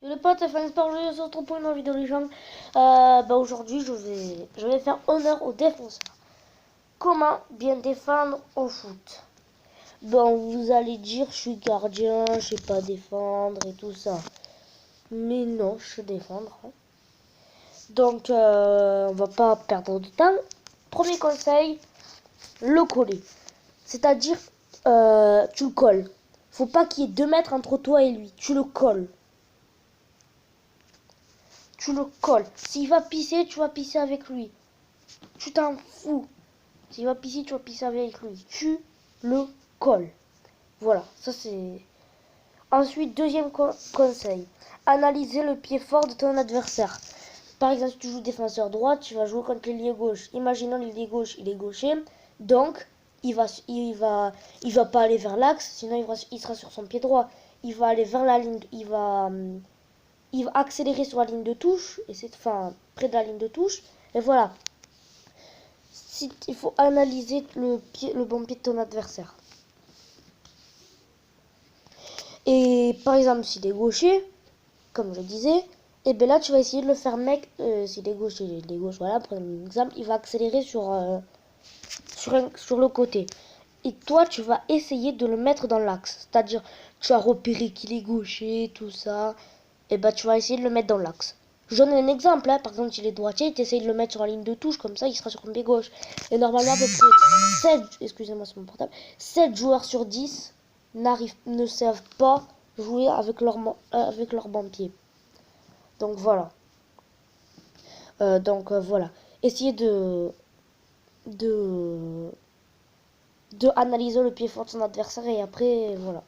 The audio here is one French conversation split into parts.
Le pote, enfin, sport, je se retrouve pour une vidéo les gens. Aujourd'hui, je vais faire honneur aux défenseurs. Comment bien défendre au foot? Bon, vous allez dire, je suis gardien, je sais pas défendre et tout ça. Mais non, je sais défendre. Donc, on va pas perdre de temps. Premier conseil, le coller. C'est-à-dire, tu le colles. Faut pas qu'il y ait 2 mètres entre toi et lui. Tu le colles. Tu le colles. S'il va pisser, tu vas pisser avec lui. Tu t'en fous. S'il va pisser, tu vas pisser avec lui. Tu le colles. Voilà, ça c'est... Ensuite, deuxième conseil. Analyser le pied fort de ton adversaire. Par exemple, si tu joues défenseur droit, tu vas jouer contre l'ailier gauche. Imaginons l'ailier gauche, il est gaucher. Donc, il va pas aller vers l'axe, sinon il sera sur son pied droit. Il va aller vers la ligne, il va accélérer sur la ligne de touche, et c'est près de la ligne de touche. Et voilà. Il faut analyser le bon pied de ton adversaire. Et par exemple, s'il est gaucher, comme je disais, et bien là tu vas essayer de le faire s'il est gaucher, voilà, pour exemple, il va accélérer sur le côté. Et toi, tu vas essayer de le mettre dans l'axe. C'est-à-dire, tu as repéré qu'il est gaucher, tout ça. Et tu vas essayer de le mettre dans l'axe. Je donne un exemple, hein. Par exemple, s'il est droitier, tu essayes de le mettre sur la ligne de touche, comme ça, il sera sur ton pied gauche. Et normalement, à peu près 7 joueurs sur 10 ne savent pas jouer avec leur bon pied. Donc voilà. Voilà. Essayez de analyser le pied fort de son adversaire et après, voilà.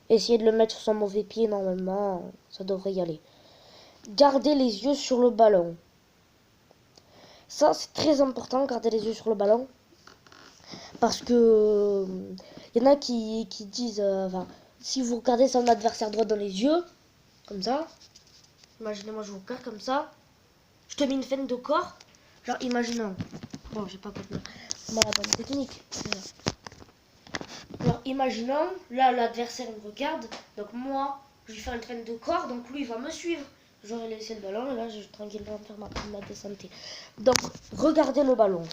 Essayez de le mettre sur son mauvais pied, normalement, ça devrait y aller. Gardez les yeux sur le ballon. Ça, c'est très important, garder les yeux sur le ballon. Parce que y en a qui disent, si vous regardez son adversaire droit dans les yeux, comme ça, imaginez-moi, je vous regarde comme ça, je te mets une feinte de corps, genre, imaginons, bon, j'ai pas compris ma bonne technique, alors, imaginons, là, l'adversaire me regarde, donc moi, je vais faire une feinte de corps, donc lui, il va me suivre. J'aurais laissé le ballon, et là, je vais tranquillement faire ma descente. Donc, regardez le ballon.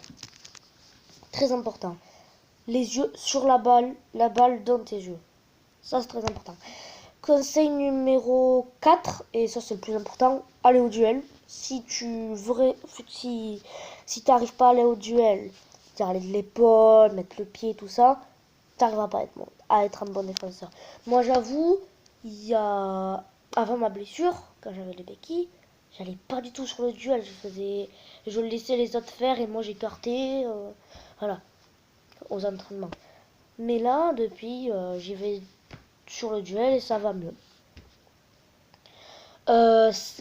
Très important. Les yeux sur la balle dans tes yeux. Ça, c'est très important. Conseil numéro 4, et ça, c'est le plus important, aller au duel. Si t'arrives pas à aller au duel, c'est-à-dire aller de l'épaule, mettre le pied, tout ça, t'arriveras pas à être un bon défenseur. Moi, j'avoue, avant ma blessure, quand j'avais les béquilles, j'allais pas du tout sur le duel. Je laissais les autres faire et moi j'écartais, voilà, aux entraînements. Mais là, depuis, j'y vais sur le duel et ça va mieux.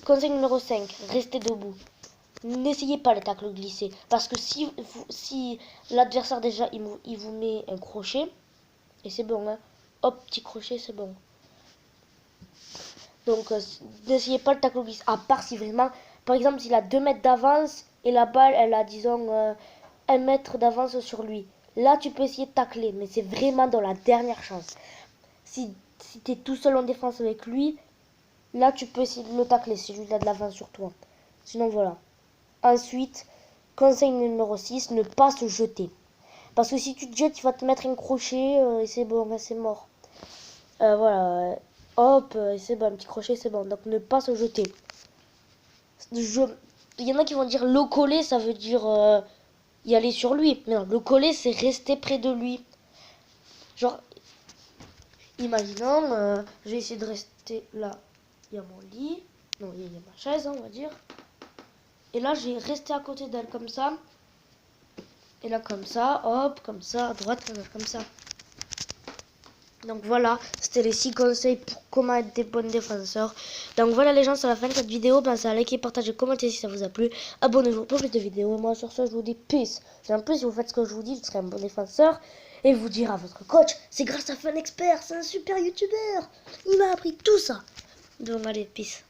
Conseil numéro 5, restez debout. N'essayez pas les tacles glissés. Parce que si l'adversaire déjà il vous met un crochet, et c'est bon, hein. Hop, petit crochet, c'est bon. Donc, n'essayez pas le tacle glisse. À part si vraiment, par exemple, s'il a 2 mètres d'avance et la balle, elle a, disons, 1 mètre d'avance sur lui. Là, tu peux essayer de tacler, mais c'est vraiment dans la dernière chance. Si tu es tout seul en défense avec lui, là, tu peux essayer de le tacler si lui il a de l'avance sur toi. Sinon, voilà. Ensuite, conseil numéro 6, ne pas se jeter. Parce que si tu te jettes, tu vas te mettre un crochet et c'est bon, c'est mort. Voilà. Hop, c'est bon, un petit crochet, c'est bon. Donc ne pas se jeter. Il y en a qui vont dire le coller, ça veut dire y aller sur lui. Mais non, le coller, c'est rester près de lui. Genre, imaginons, je vais essayer de rester là. Il y a mon lit. Non, il y a ma chaise, on va dire. Et là, j'ai resté à côté d'elle comme ça. Et là, comme ça, hop, comme ça, à droite, comme ça. Donc voilà, c'était les 6 conseils pour comment être des bons défenseurs. Donc voilà les gens, c'est la fin de cette vidéo. Pensez à liker, partager, commenter si ça vous a plu. Abonnez-vous pour plus de vidéos. Moi sur ce, je vous dis peace. Et en plus, si vous faites ce que je vous dis, vous serez un bon défenseur. Et vous dire à votre coach, c'est grâce à Fun Expert, c'est un super youtubeur. Il m'a appris tout ça. Donc allez, peace.